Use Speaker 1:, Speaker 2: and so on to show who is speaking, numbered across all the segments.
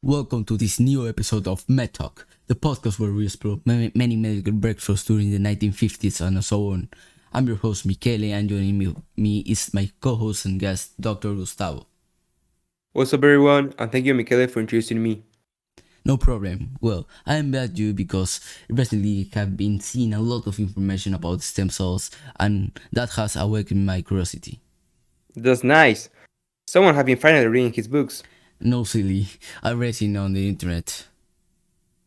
Speaker 1: Welcome to this new episode of MedTalk, the podcast where we explore many medical breakthroughs during the 1950s and so on. I'm your host Mikkele, and joining me is my co-host and guest, Dr. Gustavo.
Speaker 2: What's up, everyone, and thank you, Mikkele, for introducing me.
Speaker 1: No problem. Well, I invited you because recently I have been seeing a lot of information about stem cells, and that has awakened my curiosity.
Speaker 2: That's nice. Someone has been finally reading his books.
Speaker 1: No, silly. I read it on the internet.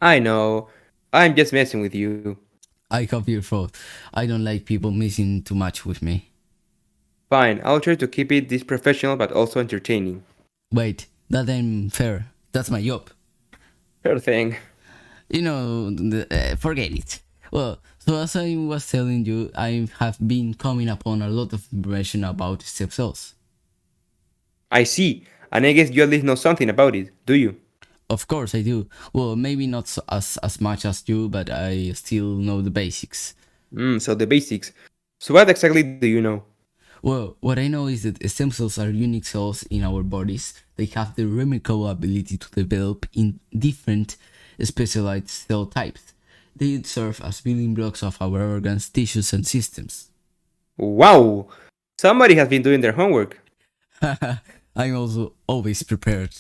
Speaker 2: I know. I'm just messing with you.
Speaker 1: I have your fault. I don't like people messing too much with me.
Speaker 2: Fine, I'll try to keep it this professional but also entertaining.
Speaker 1: Wait, that ain't fair. That's my job.
Speaker 2: Sure thing.
Speaker 1: Forget it. Well, so as I was telling you, I have been coming upon a lot of information about stem cells.
Speaker 2: I see, and I guess you at least know something about it, do you?
Speaker 1: Of course I do. Well, maybe not as much as you, but I still know the basics.
Speaker 2: So the basics. So what exactly do you know?
Speaker 1: Well, what I know is that stem cells are unique cells in our bodies. They have the remarkable ability to develop in different specialized cell types. They serve as building blocks of our organs, tissues, and systems.
Speaker 2: Wow! Somebody has been doing their homework.
Speaker 1: I'm also always prepared.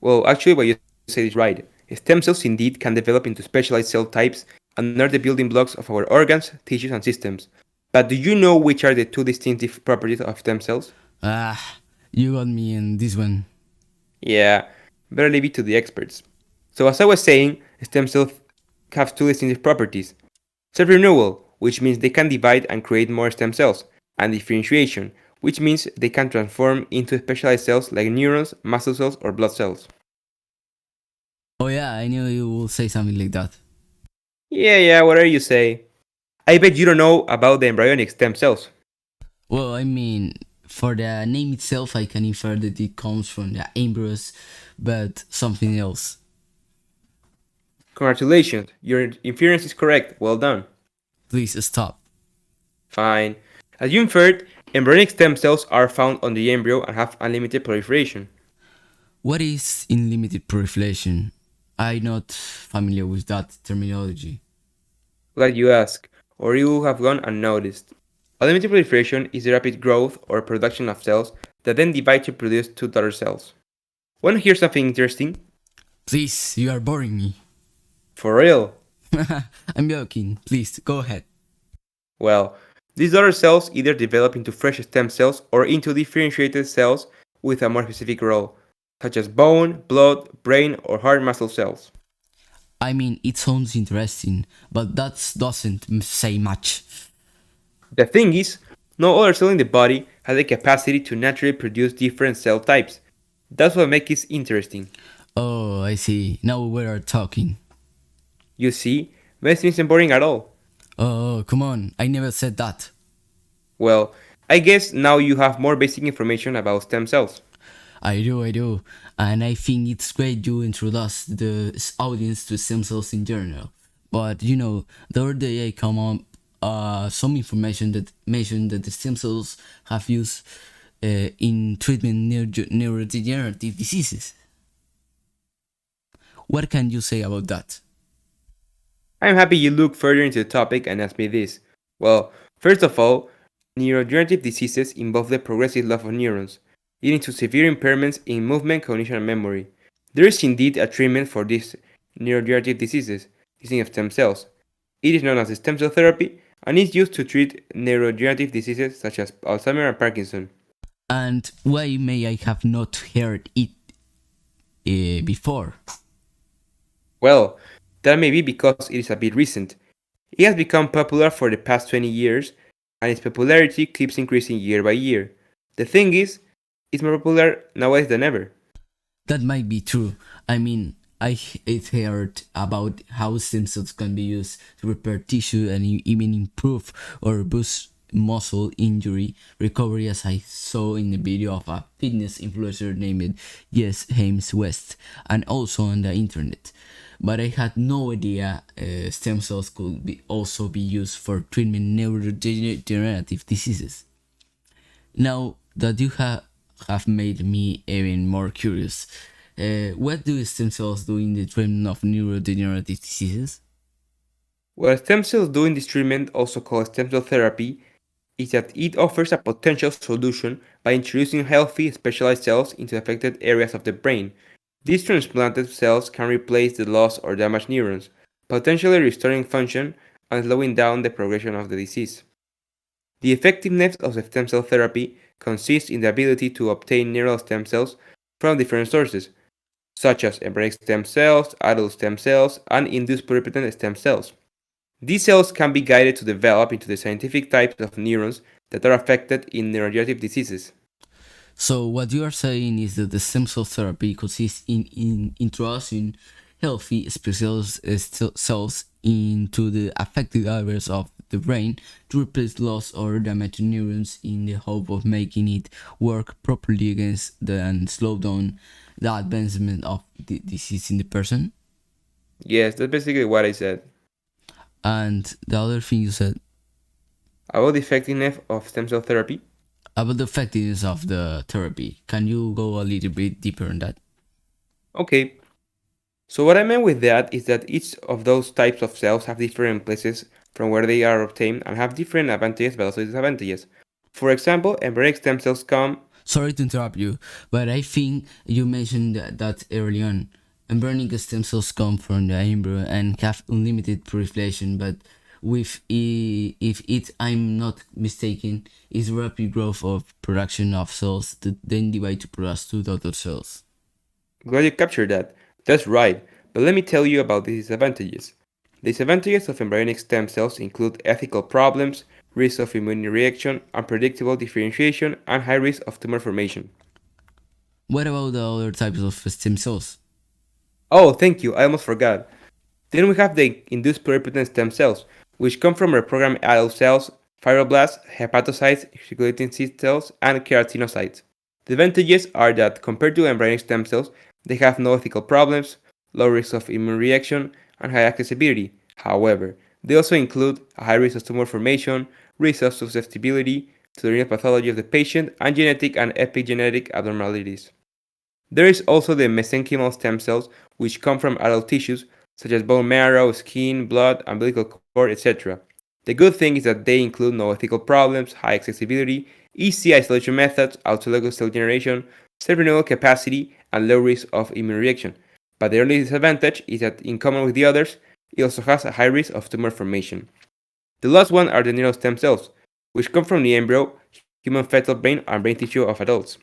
Speaker 2: Well, actually, what you said is right. Stem cells indeed can develop into specialized cell types and are the building blocks of our organs, tissues, and systems. But do you know which are the two distinctive properties of stem cells?
Speaker 1: You got me in this one.
Speaker 2: Yeah, better leave it to the experts. So as I was saying, stem cells have two distinctive properties. Self-renewal, which means they can divide and create more stem cells, and differentiation, which means they can transform into specialized cells like neurons, muscle cells, or blood cells.
Speaker 1: Oh yeah, I knew you would say something like that.
Speaker 2: Yeah, whatever you say. I bet you don't know about the embryonic stem cells.
Speaker 1: Well, I mean, for the name itself, I can infer that it comes from the embryos, but something else.
Speaker 2: Congratulations, your inference is correct. Well done.
Speaker 1: Please stop.
Speaker 2: Fine. As you inferred, embryonic stem cells are found on the embryo and have unlimited proliferation.
Speaker 1: What is unlimited proliferation? I'm not familiar with that terminology.
Speaker 2: Glad you ask, or you will have gone unnoticed. Unlimited proliferation is the rapid growth or production of cells that then divide to produce two daughter cells. Want to hear something interesting?
Speaker 1: Please, you are boring me.
Speaker 2: For real?
Speaker 1: I'm joking. Please, go ahead.
Speaker 2: Well, these daughter cells either develop into fresh stem cells or into differentiated cells with a more specific role, such as bone, blood, brain, or heart muscle cells.
Speaker 1: I mean, it sounds interesting, but that doesn't say much.
Speaker 2: The thing is, no other cell in the body has the capacity to naturally produce different cell types. That's what makes it interesting.
Speaker 1: Oh, I see. Now we are talking.
Speaker 2: You see, medicine isn't boring at all.
Speaker 1: Oh, come on. I never said that.
Speaker 2: Well, I guess now you have more basic information about stem cells.
Speaker 1: I do. And I think it's great you introduce the audience to stem cells in general. But the other day I come up some information that mentioned that the stem cells have used in treatment neurodegenerative diseases. What can you say about that?
Speaker 2: I'm happy you look further into the topic and asked me this. Well, first of all, neurodegenerative diseases involve the progressive loss of neurons, leading to severe impairments in movement, cognition, and memory. There is indeed a treatment for these neurodegenerative diseases, using of stem cells. It is known as stem cell therapy and is used to treat neurodegenerative diseases such as Alzheimer's and Parkinson.
Speaker 1: And why may I have not heard it before?
Speaker 2: Well, that may be because it is a bit recent. It has become popular for the past 20 years, and its popularity keeps increasing year by year. The thing is, it's more popular nowadays than ever.
Speaker 1: That might be true. I mean, I heard about how stem cells can be used to repair tissue and even improve or boost muscle injury recovery, as I saw in the video of a fitness influencer named Jess Hames West, and also on the internet. but I had no idea stem cells could also be used for treatment neurodegenerative diseases. Now that you have made me even more curious, what do stem cells do in the treatment of neurodegenerative diseases?
Speaker 2: What stem cells do in this treatment, also called stem cell therapy, is that it offers a potential solution by introducing healthy, specialized cells into affected areas of the brain. These transplanted cells can replace the lost or damaged neurons, potentially restoring function and slowing down the progression of the disease. The effectiveness of the stem cell therapy consists in the ability to obtain neural stem cells from different sources, such as embryonic stem cells, adult stem cells, and induced pluripotent stem cells. These cells can be guided to develop into the scientific types of neurons that are affected in neurodegenerative diseases.
Speaker 1: So what you are saying is that the stem cell therapy consists in introducing healthy specialized cells into the affected areas of the brain to replace lost or damaged neurons in the hope of making it work properly against and slow down the advancement of the disease in the person.
Speaker 2: Yes, that's basically what I said.
Speaker 1: And the other thing you said
Speaker 2: About the effectiveness of stem cell therapy,
Speaker 1: about the effectiveness of the therapy, can you go a little bit deeper on that?
Speaker 2: okay, so what I meant with that is that each of those types of cells have different places from where they are obtained and have different advantages but also disadvantages. For example, embryonic stem cells come.
Speaker 1: Sorry to interrupt you, but I think you mentioned that early on. Embryonic stem cells come from the embryo and have unlimited proliferation, but if it I'm not mistaken, is rapid growth of production of cells that then divide to produce two daughter cells.
Speaker 2: Glad you captured that. That's right, but let me tell you about the disadvantages. The disadvantages of embryonic stem cells include ethical problems, risk of immune reaction, unpredictable differentiation, and high risk of tumor formation.
Speaker 1: What about the other types of stem cells?
Speaker 2: Oh, thank you, I almost forgot. Then we have the induced pluripotent stem cells, which come from reprogrammed adult cells, fibroblasts, hepatocytes, circulating seed cells, and keratinocytes. The advantages are that compared to embryonic stem cells, they have no ethical problems, low risk of immune reaction, and high accessibility. However, they also include a high risk of tumor formation, risk of susceptibility to the renal pathology of the patient, and genetic and epigenetic abnormalities. There is also the mesenchymal stem cells, which come from adult tissues, such as bone marrow, skin, blood, umbilical cord, etc. The good thing is that they include no ethical problems, high accessibility, easy isolation methods, autologous cell generation, self-renewal capacity, and low risk of immune reaction. But the only disadvantage is that, in common with the others, it also has a high risk of tumor formation. The last one are the neural stem cells, which come from the embryo, human fetal brain, and brain tissue of adults.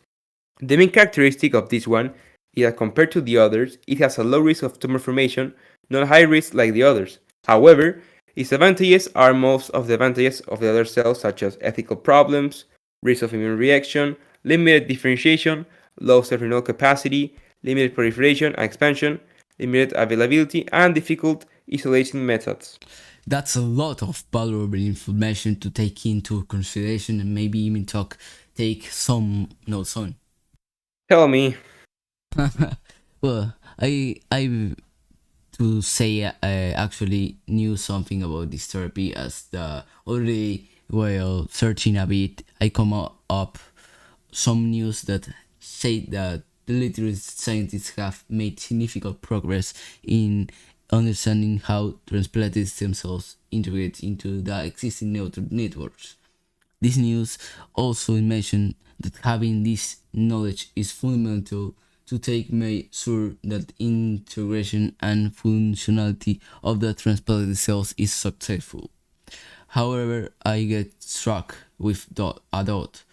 Speaker 2: The main characteristic of this one is that compared to the others, it has a low risk of tumor formation, not high risk like the others. However, its advantages are most of the advantages of the other cells, such as ethical problems, risk of immune reaction, limited differentiation, low self-renewal capacity, limited proliferation and expansion, limited availability, and difficult isolation methods.
Speaker 1: That's a lot of valuable information to take into consideration and maybe even take some notes on.
Speaker 2: Tell me,
Speaker 1: Well, I to say I actually knew something about this therapy as the already while searching a bit I come up some news that say that the literary scientists have made significant progress in understanding how transplanted stem cells integrate into the existing neural networks. This news also mentioned that having this knowledge is fundamental to make sure that integration and functionality of the transplanted cells is successful. However, I get struck with a doubt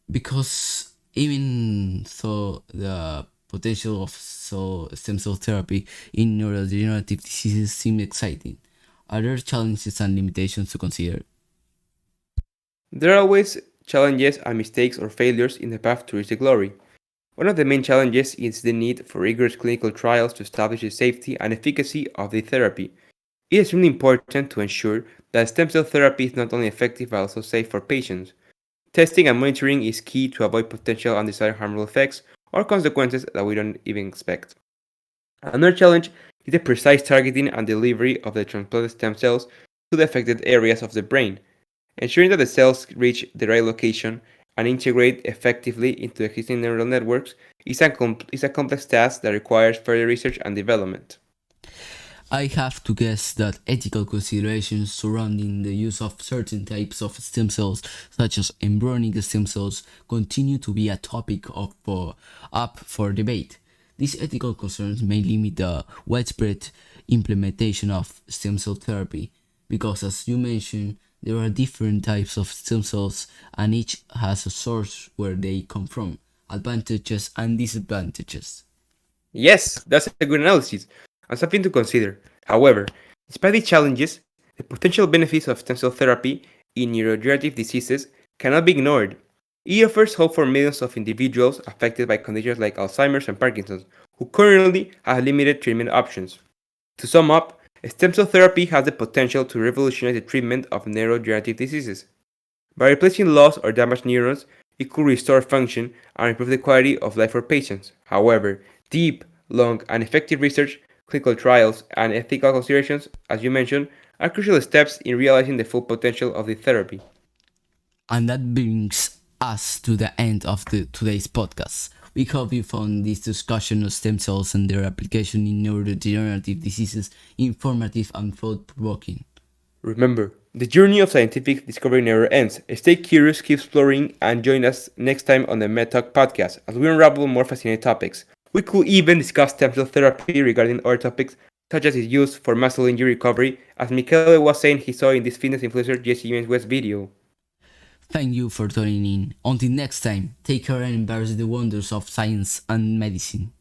Speaker 1: because even though the potential of stem cell therapy in neurodegenerative diseases seem exciting, are there challenges and limitations to consider?
Speaker 2: there are always challenges and mistakes or failures in the path to reach the glory. One of the main challenges is the need for rigorous clinical trials to establish the safety and efficacy of the therapy. It is really important to ensure that stem cell therapy is not only effective but also safe for patients. Testing and monitoring is key to avoid potential undesired harmful effects or consequences that we don't even expect. Another challenge is the precise targeting and delivery of the transplanted stem cells to the affected areas of the brain, ensuring that the cells reach the right location and integrate effectively into existing neural networks is a complex task that requires further research and development.
Speaker 1: I have to guess that ethical considerations surrounding the use of certain types of stem cells, such as embryonic stem cells, continue to be a topic up for debate. These ethical concerns may limit the widespread implementation of stem cell therapy, because, as you mentioned, there are different types of stem cells and each has a source where they come from, advantages and disadvantages.
Speaker 2: Yes, that's a good analysis and something to consider. However, despite the challenges, the potential benefits of stem cell therapy in neurodegenerative diseases cannot be ignored. It offers hope for millions of individuals affected by conditions like Alzheimer's and Parkinson's, who currently have limited treatment options. To sum up, stem cell therapy has the potential to revolutionize the treatment of neurodegenerative diseases. By replacing lost or damaged neurons, it could restore function and improve the quality of life for patients. However, deep, long, and effective research, clinical trials, and ethical considerations, as you mentioned, are crucial steps in realizing the full potential of the therapy.
Speaker 1: And that brings us to the end of today's podcast. We hope you found this discussion of stem cells and their application in neurodegenerative diseases informative and thought provoking.
Speaker 2: Remember, the journey of scientific discovery never ends. Stay curious, keep exploring, and join us next time on the MedTalk podcast as we unravel more fascinating topics. We could even discuss stem cell therapy regarding other topics such as its use for muscle injury recovery, as Mikkele was saying he saw in this fitness influencer Jesse James West video.
Speaker 1: Thank you for tuning in. Until next time, take care and embrace the wonders of science and medicine.